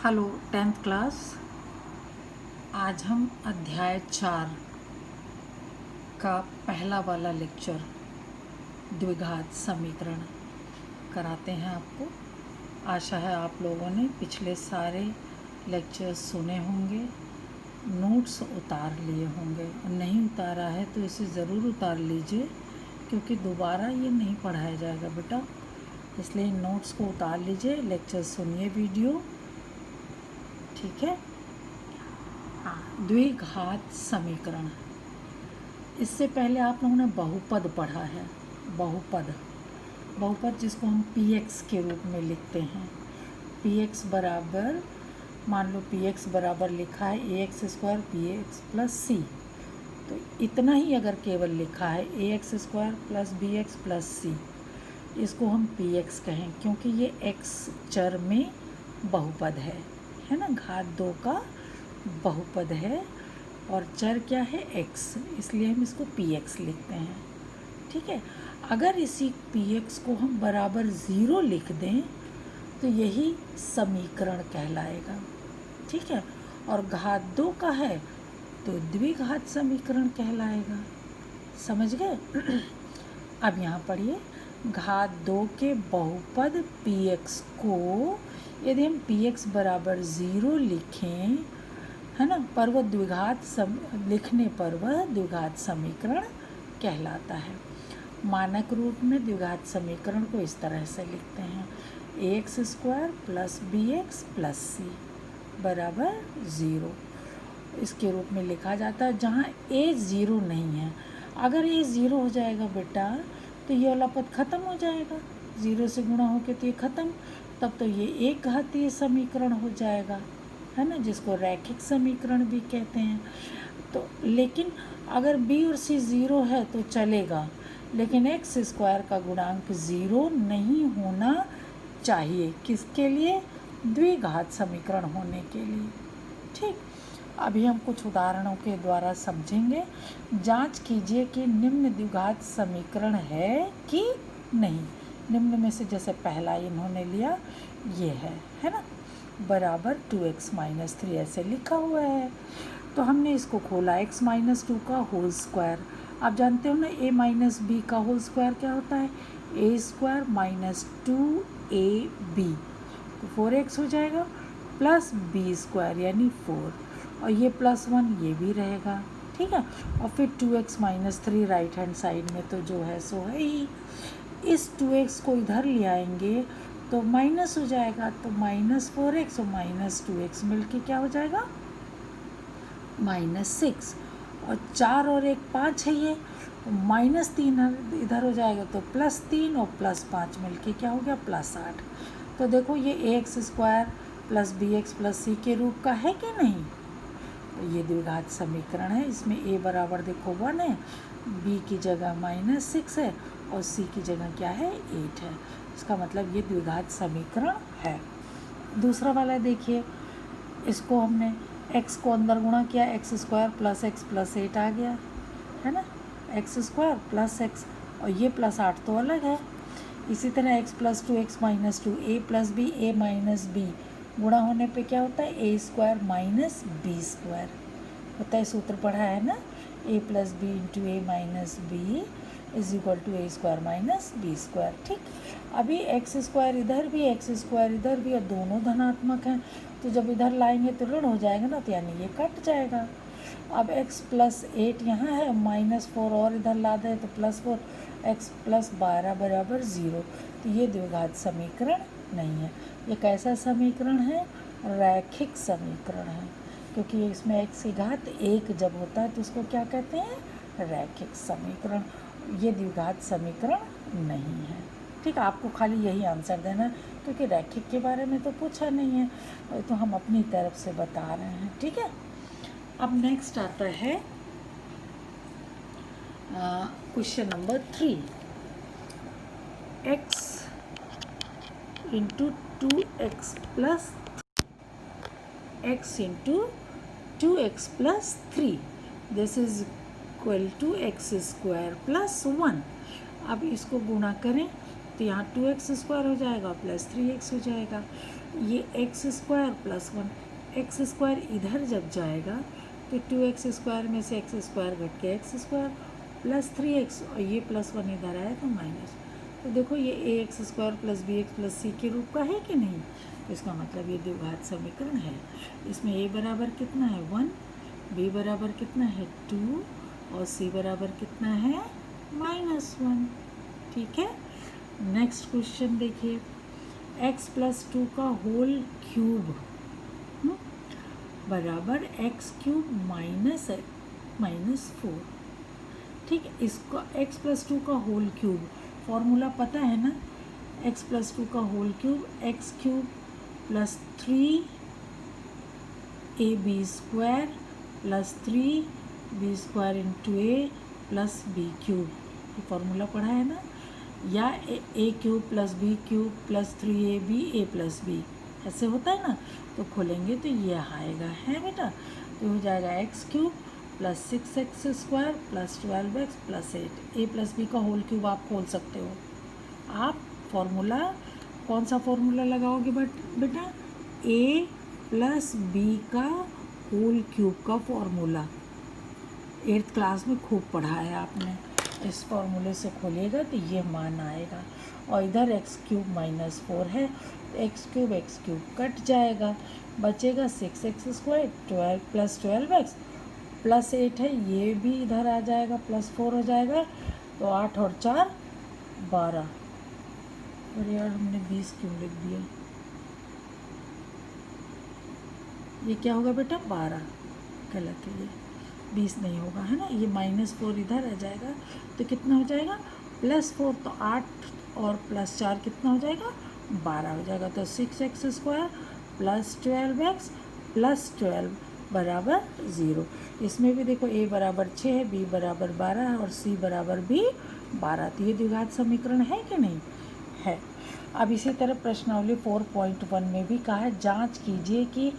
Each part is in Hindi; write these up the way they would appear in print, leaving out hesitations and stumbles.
Hello 10th class. आज हम अध्याय 4 का पहला वाला लेक्चर द्विघात समीकरण कराते हैं आपको। आशा है आप लोगों ने पिछले सारे लेक्चर्स सुने होंगे, नोट्स उतार लिए होंगे। नहीं उतारा है तो इसे ज़रूर उतार लीजिए, क्योंकि दोबारा ये नहीं पढ़ाया जाएगा बेटा। इसलिए नोट्स को उतार लीजिए, लेक्चर सुनिए वीडियो, ठीक है। हाँ, द्विघात समीकरण। इससे पहले आप लोगों ने बहुपद पढ़ा है। बहुपद जिसको हम px के रूप में लिखते हैं। px बराबर, मान लो px बराबर लिखा है ax square bx plus C, तो इतना ही अगर केवल लिखा है ax square plus bx plus C, इसको हम px कहें, क्योंकि ये x चर में बहुपद है ना। घात 2 का बहुपद है और चर क्या है x, इसलिए हम इसको px लिखते हैं, ठीक है। अगर इसी px को हम बराबर 0 लिख दें तो यही समीकरण कहलाएगा, ठीक है। और घात 2 का है तो द्विघात समीकरण कहलाएगा। समझ गए? अब यहाँ पढ़िए, घात 2 के बहुपद px को यदि हम px बराबर 0 लिखें, है ना, पर वह लिखने पर वह द्विघात समीकरण कहलाता है। मानक रूप में द्विघात समीकरण को इस तरह से लिखते हैं, ax square plus bx plus C बराबर 0। इसके रूप में लिखा जाता है जहाँ a 0 नहीं है। अगर a 0 हो जाएगा बेटा तो ये वाला पद खत्म हो जाएगा, 0 से गुणा होके तो ये खत्म, तब तो ये एक घातीय समीकरण हो जाएगा, है ना, जिसको रैखिक समीकरण भी कहते हैं। तो लेकिन अगर b और c 0 है तो चलेगा, लेकिन x स्क्वायर का गुणांक 0 नहीं होना चाहिए। किसके लिए? द्विघात समीकरण होने के लिए, ठीक। अभी हम कुछ उदाहरणों के द्वारा समझेंगे। जांच कीजिए कि निम्न द्विघात समीकरण है कि नहीं। निम्न में से जैसे पहला इन्होंने लिया, ये है ना, बराबर 2x माइनस 3 ऐसे लिखा हुआ है। तो हमने इसको खोला, x माइनस 2 का होल स्क्वायर। आप जानते हो ना a माइनस बी का होल स्क्वायर क्या होता है? a स्क्वायर माइनस 2ab, तो 4x हो जाएगा, प्लस b स्क्वायर यानी 4, और ये प्लस 1 ये भी रहेगा, ठीक है। और फिर 2x minus 3 right hand side में तो जो है सो है ही। इस 2x को इधर ले आएंगे तो माइनस हो जाएगा, तो माइनस 4x और माइनस 2x मिलके क्या हो जाएगा? माइनस 6। और 4 और 1 5 है, ये माइनस 3 इधर हो जाएगा तो प्लस 3 और प्लस 5 मिलके क्या हो गया? प्लस 8। तो देखो ये ax square plus bx plus C के रूप का है कि नहीं? तो ये द्विघात समीकरण है। इसमें a बराबर देखो 1 है, b की जगह माइनस 6 है और c की जगह क्या है? 8 है। इसका मतलब ये द्विघात समीकरण है। दूसरा वाला देखिए, इसको हमने x को अंदर गुणा किया, x square plus x plus 8 आ गया, है ना, x स्क्वायर प्लस एक्स, और ये प्लस 8 तो अलग है। इसी तरह x plus 2 x minus 2, a plus b a minus b, गुणा होने पे क्या होता है? a square minus b square होता है। सूत्र पढ़ा है ना, a plus b into a minus b is equal to a square minus b square, ठीक। अभी x स्क्वायर इधर भी, x स्क्वायर इधर भी, और दोनों धनात्मक हैं, तो जब इधर लाएंगे तो ऋण हो जाएगा ना, तो यानी ये कट जाएगा। अब x प्लस 8 यहाँ है, माइनस 4 और इधर ला दें तो प्लस 4, x प्लस 12 बराबर 0। तो ये द्विघात समीकरण नहीं है। ये कैसा समीकरण है? रैखिक समीकरण है, क्योंकि इसमें x की घात 1 जब होता है तो उसको क्या कहते हैं? रैखिक समीकरण। ये द्विघात समीकरण नहीं है, ठीक। आपको खाली यही आंसर देना है, क्योंकि रैखिक के बारे में तो पूछा नहीं है, तो हम अपनी तरफ से बता रहे हैं, ठीक है। अब नेक्स्ट आता है question number 3, x into 2x प्लस x into 2x plus 3, this is equal to x square plus 1। अब इसको गुणा करें तो यहाँ 2x स्क्वायर हो जाएगा प्लस 3x हो जाएगा। ये x square plus one, x square इधर जब जाएगा तो 2x स्क्वायर में से एक्स स्क्वायर घट के एक्स स्क्वायर प्लस 3x, और ये प्लस वन इधर आया तो माइनस। तो देखो ये A X square plus B X plus C के रूप का है कि नहीं, तो इसका मतलब ये द्विघात समीकरण है। इसमें ए बराबर कितना है 1, बी बराबर कितना है 2 और सी बराबर कितना है -1। ठीक है, नेक्स्ट क्वेश्चन देखिए, x प्लस 2 का होल क्यूब बराबर एक्स क्यूब माइनस 4। ठीक है, इसका x प्लस 2 का होल क्यूब फॉर्मूला पता है ना, x प्लस 2 का whole cube X cube plus 3 ab square plus 3b square into A plus B cube, ये फॉर्मूला पढ़ा है ना, या A cube plus B cube plus 3ab A plus B, ऐसे होता है ना। तो खोलेंगे तो ये आएगा, है बेटा, तो हो जाएगा x cube plus 6x square plus 12x plus 8, ए प्लस बी का होल क्यूब आप खोल सकते हो। आप फॉर्मूला कौन सा फॉर्मूला लगाओगे बेटा, ए प्लस बी का होल क्यूब का फॉर्मूला 8th क्लास में खूब पढ़ा है आपने। इस फॉर्मूले से खोलिएगा तो ये मान आएगा, और इधर एक्स क्यूब माइनस 4 है, तो एक्स क्यूब कट जाएगा, बचेगा 6x square 12 plus 12x plus 8 है, ये भी इधर आ जाएगा प्लस 4 हो जाएगा, तो 8 और 4 12। अरे यार हमने 20 क्यों लिख दिया, ये क्या होगा बेटा 12, गलत है, ये 20 नहीं होगा, है ना, ये -4 इधर आ जाएगा, तो कितना हो जाएगा +4, तो 8 और प्लस 4 कितना हो जाएगा 12 हो जाएगा, तो 6x square plus 12x plus 12 बराबर 0। इसमें भी देखो a बराबर 6 है, b बराबर 12 है और c बराबर भी 12, तो ये द्विघात समीकरण है कि नहीं है। अब इसी तरह प्रश्नावली 4.1 में भी कहा है जांच कीजिए कि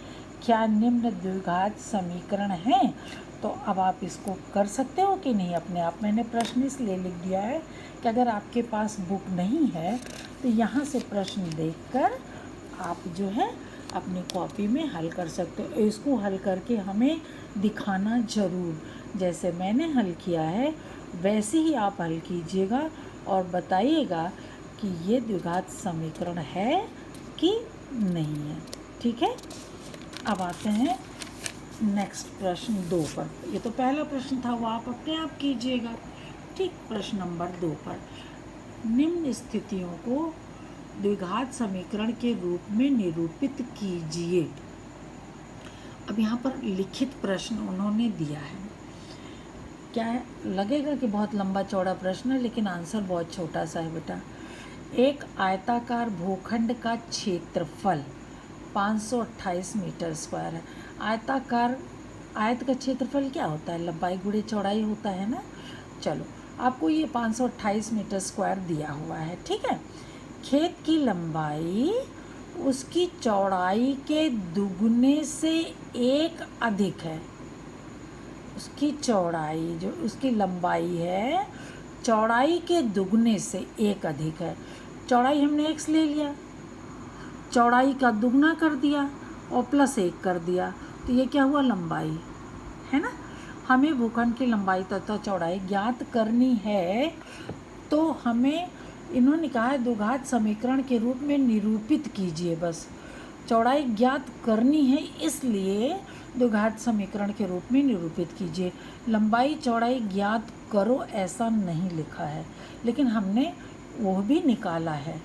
क्या निम्न द्विघात समीकरण हैं। तो अब आप इसको कर सकते हो कि नहीं अपने आप। मैंने प्रश्न इसलिए लिख दिया है कि अगर आपके पास बुक नहीं है तो यहाँ से प्रश्न देखकर आप जो है अपनी कॉपी में हल कर सकते हो। इसको हल करके हमें दिखाना ज़रूर, जैसे मैंने हल किया है वैसे ही आप हल कीजिएगा और बताइएगा कि ये द्विघात समीकरण है कि नहीं है। ठीक है, अब आते हैं नेक्स्ट प्रश्न 2 पर। ये तो पहला प्रश्न था, वो आप अपने आप कीजिएगा। ठीक, प्रश्न नंबर 2 पर, निम्न स्थितियों को द्विघात समीकरण के रूप में निरूपित कीजिए। अब यहाँ पर लिखित प्रश्न उन्होंने दिया है, क्या है, लगेगा कि बहुत लंबा चौड़ा प्रश्न है लेकिन आंसर बहुत छोटा सा है बेटा। एक आयताकार भूखंड का क्षेत्रफल 528 मीटर स्क्वायर है। आयताकार, आयत का क्षेत्रफल क्या होता है, लंबाई गुणे चौड़ाई होता है ना। चलो, आपको ये 528 मीटर स्क्वायर दिया हुआ है, ठीक है। खेत की लंबाई उसकी चौड़ाई के दुगने से 1 अधिक है। उसकी चौड़ाई जो उसकी लंबाई है चौड़ाई के दुगने से 1 अधिक है। चौड़ाई हमने x ले लिया, चौड़ाई का दुगना कर दिया और +1 कर दिया, तो ये क्या हुआ लंबाई, है ना। हमें भूखंड की लंबाई तथा चौड़ाई ज्ञात करनी है, तो हमें इन्होंने कहा है द्विघात समीकरण के रूप में निरूपित कीजिए। बस चौड़ाई ज्ञात करनी है, इसलिए द्विघात समीकरण के रूप में निरूपित कीजिए। लंबाई चौड़ाई ज्ञात करो ऐसा नहीं लिखा है, लेकिन हमने वो भी निकाला है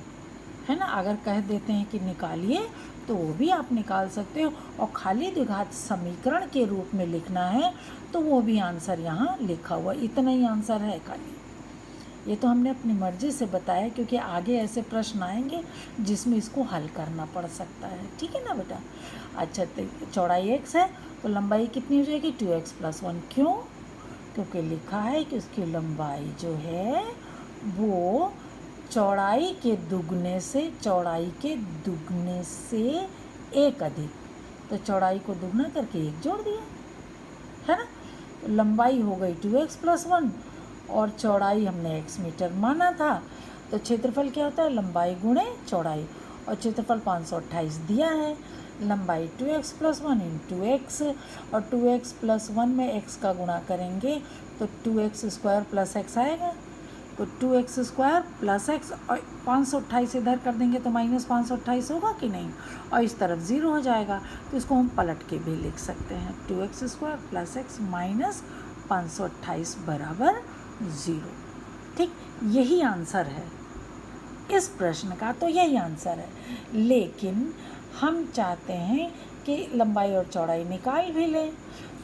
ना। अगर कह देते हैं कि निकालिए तो वो भी आप निकाल सकते हो, और खाली द्विघात समीकरण के रूप में लिखना है तो वो भी आंसर यहाँ लिखा हुआ, इतना ही आंसर है खाली। ये तो हमने अपनी मर्ज़ी से बताया, क्योंकि आगे ऐसे प्रश्न आएंगे जिसमें इसको हल करना पड़ सकता है, ठीक है ना बेटा। अच्छा, तो चौड़ाई x है तो लंबाई कितनी हो जाएगी 2x + 1। क्यों? क्योंकि लिखा है कि उसकी लंबाई जो है वो चौड़ाई के दुगने से 1 अधिक, तो चौड़ाई को दुगना करके 1 जोड़ दिया, है ना। तो लंबाई हो गई 2x + 1 और चौड़ाई हमने x मीटर माना था, तो क्षेत्रफल क्या होता है लंबाई गुणे चौड़ाई, और क्षेत्रफल 528 दिया है। लंबाई 2x + 1 × x, और 2x + 1 में x का गुणा करेंगे तो 2x² + x आएगा। तो 2x² + x और 528 इधर कर देंगे तो -528 होगा कि नहीं, और इस तरफ 0 हो जाएगा। तो इसको हम पलट के भी लिख सकते हैं, 2x² + x - 528 = 0। ठीक, यही आंसर है इस प्रश्न का, तो यही आंसर है। लेकिन हम चाहते हैं कि लंबाई और चौड़ाई निकाल भी लें,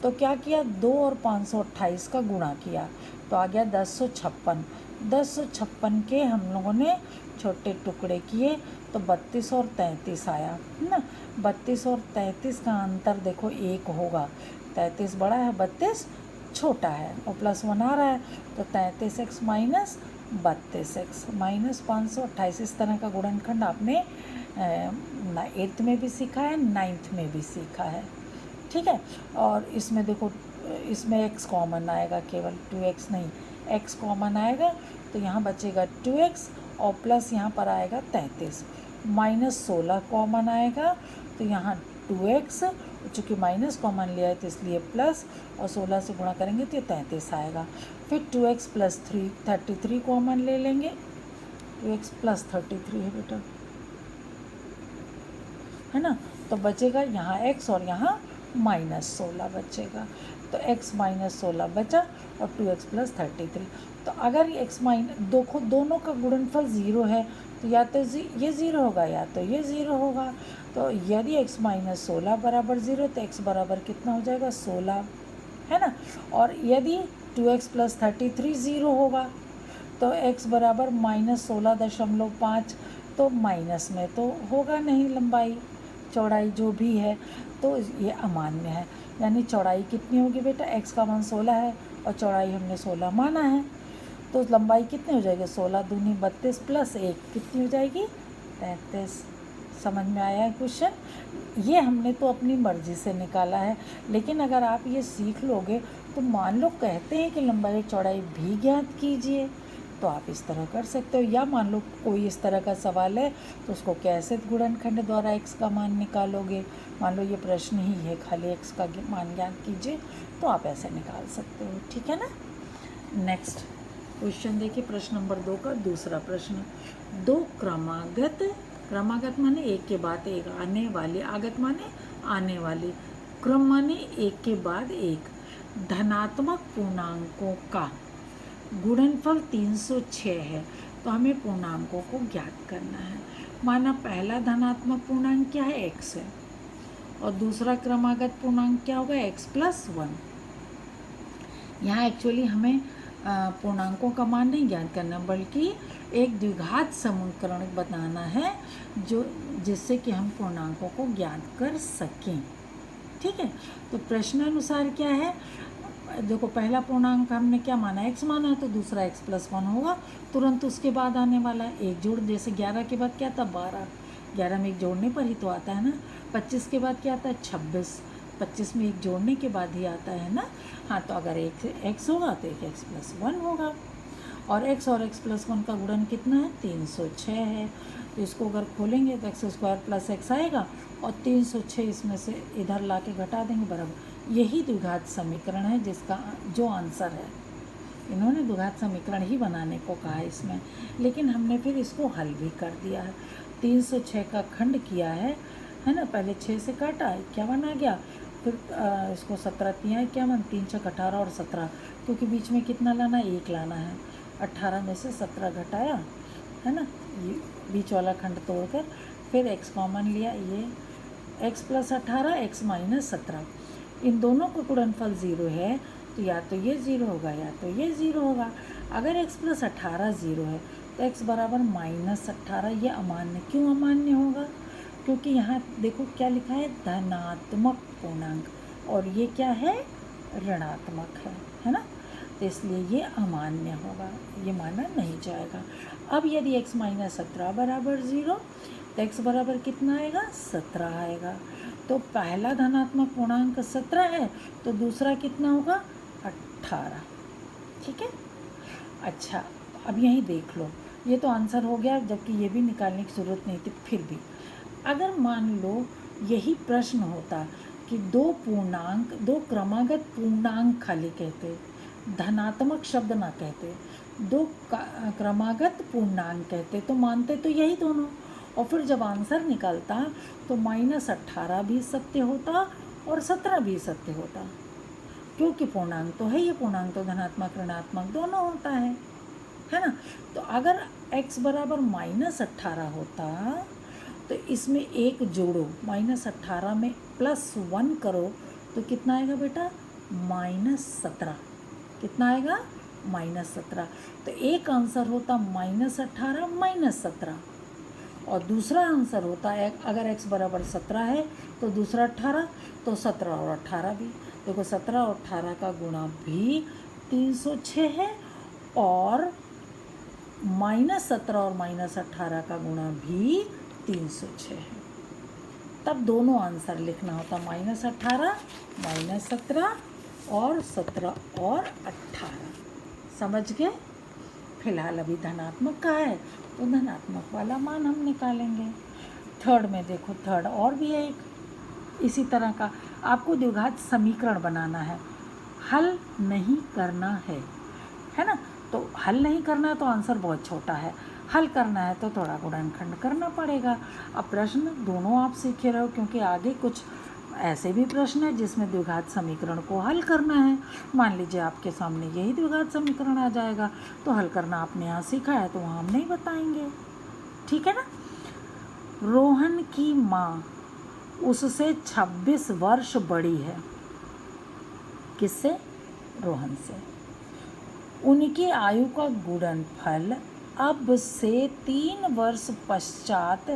तो क्या किया, 2 और 528 का गुणा किया तो आ गया 1056। 1056 के हम लोगों ने छोटे टुकड़े किए तो 32 और 33 आया, है ना। 32 और 33 का अंतर देखो 1 होगा, 33 बड़ा है 32 छोटा है, और +1 आ रहा है तो 33x - 32x - 528। इस तरह का गुणनखंड आपने 8th में भी सीखा है, 9th में भी सीखा है। ठीक है, और इसमें देखो, इसमें x कॉमन आएगा, केवल 2x नहीं, x कॉमन आएगा तो यहाँ बचेगा 2x और प्लस यहाँ पर आएगा 33, -16 कॉमन आएगा तो यहाँ 2x, चूँकि माइनस कॉमन लिया है तो इसलिए प्लस, और 16 से गुणा करेंगे तो ये 33 आएगा। फिर 2x + 3 33 कॉमन ले लेंगे, 2x + 33 है बेटा, है ना। तो बचेगा यहाँ x और यहाँ -16 बचेगा, तो x - 16 बचा और 2x + 33। तो अगर x दोनों का गुणनफल 0 है तो या तो ये 0 होगा या तो ये 0 होगा। तो यदि x - 16 = 0 तो x बराबर कितना हो जाएगा, 16, है ना। और यदि 2x + 33 0 होगा तो x बराबर -16.5, तो माइनस में तो होगा नहीं, लंबाई चौड़ाई जो भी है, तो ये अमान्य है। यानी चौड़ाई कितनी होगी बेटा, x का मान 16 है और चौड़ाई हमने 16 माना है, तो लंबाई कितनी हो जाएगी, 16 दूनी 32 + 1 कितनी हो जाएगी, 33। समझ में आया है क्वेश्चन। ये हमने तो अपनी मर्ज़ी से निकाला है, लेकिन अगर आप ये सीख लोगे तो मान लो कहते हैं कि लंबाई चौड़ाई भी ज्ञात कीजिए, तो आप इस तरह कर सकते हो। या मान लो कोई इस तरह का सवाल है तो उसको कैसे गुणनखंड द्वारा x का मान निकालोगे, मान लो ये प्रश्न ही है खाली x का मान ज्ञात कीजिए, तो आप ऐसे निकाल सकते हो। ठीक है ना। नेक्स्ट क्वेश्चन देखिए, प्रश्न नंबर 2 का दूसरा प्रश्न। 2 क्रमागत माने एक के बाद एक आने वाली, आगत माने आने वाली, क्रम माने एक के बाद एक धनात्मक पूर्णांकों का गुणनफल 306 है, तो हमें पूर्णांकों को ज्ञात करना है। माना पहला धनात्मक पूर्णांक क्या है, x है, और दूसरा क्रमागत पूर्णांक क्या होगा, x + 1। यहाँ एक्चुअली हमें पूर्णांकों का मान नहीं ज्ञात करना, बल्कि एक द्विघात समीकरण बनाना है जो जिससे कि हम पूर्णांकों को ज्ञात कर सकें। ठीक है, तो प्रश्नानुसार क्या है, देखो पहला पूर्णांक हमने क्या माना, x माना है, तो दूसरा x + 1 होगा, तुरंत उसके बाद आने वाला है एक जोड़, जैसे 11 के बाद क्या था, 12, 11 में एक जोड़ने पर ही तो आता है ना। 25 के बाद क्या आता है, 26, 25 में एक जोड़ने के बाद ही आता है ना। हाँ, तो अगर एक x होगा तो एक x + 1 होगा, और x और x + 1 का गुणन कितना है, 306 है। तो इसको अगर खोलेंगे तो x² + x आएगा, और 306 इसमें से इधर ला के घटा देंगे बराबर। यही द्विघात समीकरण है जिसका जो आंसर है। इन्होंने द्विघात समीकरण ही बनाने को कहा है इसमें, लेकिन हमने फिर इसको हल भी कर दिया है। 306 का खंड किया है ना, पहले 6 से काटा, 51 आ गया, फिर इसको 17 3 51, 3 6 18 और 17, क्योंकि बीच में कितना लाना है, 1 लाना है। 18 में से 17 घटाया, है ना, ये बीच वाला खंड तोड़कर, फिर x कॉमन लिया, ये x + 18 x - 17, इन दोनों का गुणनफल 0 है, तो या तो ये 0 होगा या तो ये 0 होगा। अगर x + 18 0 है तो x बराबर -18, ये अमान्य। क्यों अमान्य होगा, क्योंकि यहाँ देखो क्या लिखा है, धनात्मक पूर्णांक, और ये क्या है, ऋणात्मक है ना, तो इसलिए ये अमान्य होगा, ये माना नहीं जाएगा। अब यदि x - 17 = 0 तो x बराबर कितना आएगा, 17 आएगा। तो पहला धनात्मक पूर्णांक 17 है, तो दूसरा कितना होगा, 18। ठीक है। अच्छा, अब यहीं देख लो, ये तो आंसर हो गया, जबकि ये भी निकालने की ज़रूरत नहीं थी। फिर भी अगर मान लो यही प्रश्न होता कि दो क्रमागत पूर्णांक खाली कहते, धनात्मक शब्द ना कहते, दो क्रमागत पूर्णांक कहते, तो मानते तो यही दोनों, और फिर जब आंसर निकलता तो -18 भी सत्य होता और 17 भी सत्य होता, क्योंकि पूर्णांक तो है, ये पूर्णांक तो धनात्मक ऋणात्मक दोनों होता है ना। तो अगर x बराबर -18 होता तो इसमें एक जोड़ो, -18 में +1 करो तो कितना आएगा बेटा, -17। कितना आएगा, -17। तो एक आंसर होता -18 -17, और दूसरा आंसर होता है अगर x बराबर 17 है तो दूसरा 18, तो 17 और 18 भी, देखो 17 और 18 का गुणा भी 306 है, और -17 और -18 का गुणा भी 306 है। तब दोनों आंसर लिखना होता, -18 -17 और 17 और 18। समझ गए। फिलहाल अभी धनात्मक का है तो धनात्मक वाला मान हम निकालेंगे। थर्ड में देखो, थर्ड और भी है एक इसी तरह का, आपको द्विघात समीकरण बनाना है, हल नहीं करना है ना। तो हल नहीं करना है तो आंसर बहुत छोटा है, हल करना है तो थोड़ा गुणनखंड करना पड़ेगा। अब प्रश्न दोनों आप सीखे रहो, क्योंकि आगे कुछ ऐसे भी प्रश्न है जिसमें द्विघात समीकरण को हल करना है। मान लीजिए आपके सामने यही द्विघात समीकरण आ जाएगा, तो हल करना आपने यहाँ सीखा है तो वहाँ हम नहीं बताएंगे, ठीक है ना। रोहन की माँ उससे 26 वर्ष बड़ी है, किससे, रोहन से। उनकी आयु का गुणनफल अब से 3 वर्ष पश्चात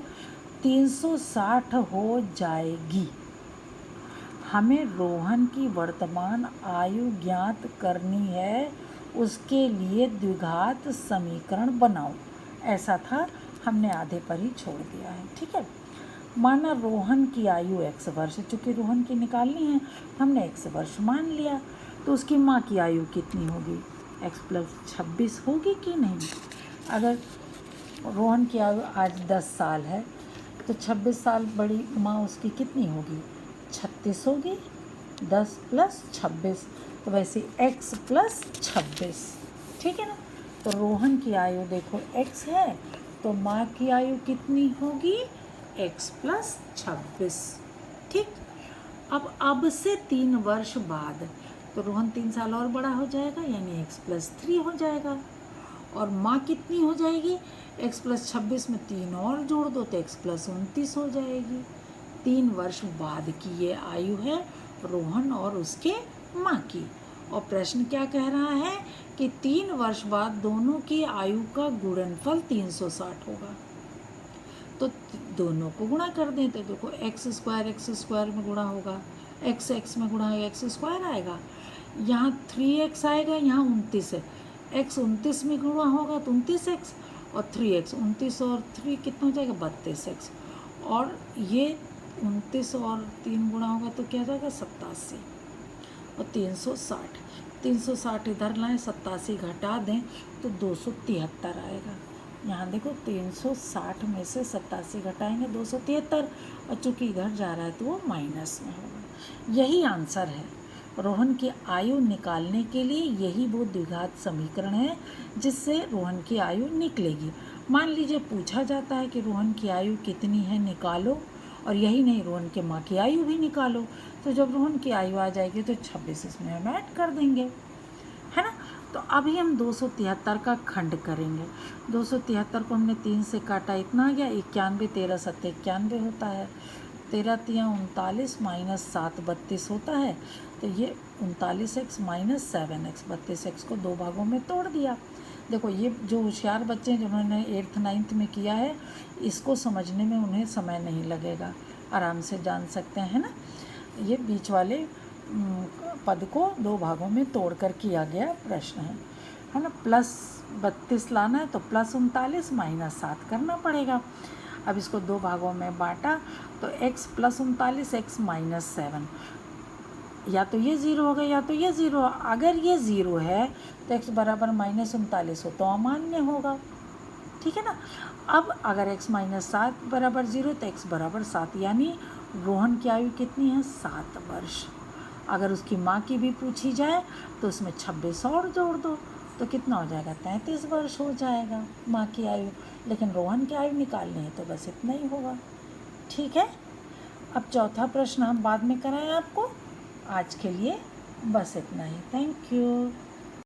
360 हो जाएगी। हमें रोहन की वर्तमान आयु ज्ञात करनी है, उसके लिए द्विघात समीकरण बनाओ। ऐसा था, हमने आधे पर ही छोड़ दिया है, ठीक है। माना रोहन की आयु x वर्ष, चूँकि रोहन की निकालनी है हमने x वर्ष मान लिया, तो उसकी माँ की आयु कितनी होगी, x + 26 होगी कि नहीं। अगर रोहन की आयु आज 10 साल है तो 26 साल बड़ी माँ उसकी कितनी होगी, 36 होगी, 10 + 26, तो वैसे x + 26, ठीक है ना। तो रोहन की आयु देखो x है, तो माँ की आयु कितनी होगी, x + 26, ठीक। अब से 3 वर्ष बाद तो रोहन 3 साल और बड़ा हो जाएगा, यानी x + 3 हो जाएगा, और माँ कितनी हो जाएगी, x + 26 में 3 और जोड़ दो तो x + 29 हो जाएगी। 3 वर्ष बाद की ये आयु है रोहन और उसके माँ की, और प्रश्न क्या कह रहा है कि 3 वर्ष बाद दोनों की आयु का गुणनफल 360 होगा। तो दोनों को गुणा कर दें तो देखो x² में गुणा होगा, x में गुणा x² आएगा, यहाँ 3x आएगा, यहाँ 29 है, x 29 में गुणा होगा तो 29x, और 3x 29 और 3 कितना हो जाएगा, 32x, और ये 29 और 3 गुणा होगा तो क्या हो जाएगा, 87, और 360 इधर लाएं, 87 घटा दें तो 273 आएगा। यहाँ देखो 360 में से 87 घटाएंगे 273, और चूँकि इधर जा रहा है तो वो माइनस में होगा। यही आंसर है रोहन की आयु निकालने के लिए, यही वो द्विघात समीकरण है जिससे रोहन की आयु निकलेगी। मान लीजिए पूछा जाता है कि रोहन की आयु कितनी है, निकालो, और यही नहीं रोहन के माँ की आयु भी निकालो, तो जब रोहन की आयु आ जाएगी तो 26 इसमें हम ऐड कर देंगे, है ना। तो अभी हम 273 का खंड करेंगे। 273 को हमने 3 से काटा, इतना आ गया 91, 13 7 91 होता है, 13 3 39 -7 32 होता है, तो ये 39x - 7x 32x को 2 भागों में तोड़ दिया। देखो ये जो होशियार बच्चे हैं जिन्होंने 8th 9th में किया है, इसको समझने में उन्हें समय नहीं लगेगा, आराम से जान सकते हैं ना। ये बीच वाले पद को 2 भागों में तोड़कर किया गया प्रश्न है ना। +32 लाना है तो +39 - 7 करना पड़ेगा। अब इसको 2 भागों में बांटा तो x + 39 x - 7, या तो ये 0 हो गया या तो ये 0। अगर ये 0 है तो x बराबर -39 हो तो अमान्य होगा, ठीक है ना। अब अगर x माइनस 7 बराबर 0 तो x बराबर 7, यानी रोहन की आयु कितनी है? 7 वर्ष। अगर उसकी माँ की भी पूछी जाए तो उसमें 26 और जोड़ दो तो कितना हो जाएगा? 33 वर्ष हो जाएगा माँ की आयु। लेकिन रोहन की आयु निकालनी है तो बस इतना ही होगा। ठीक है। अब चौथा प्रश्न हम बाद में कराएं आपको। आज के लिए बस इतना ही। Thank you.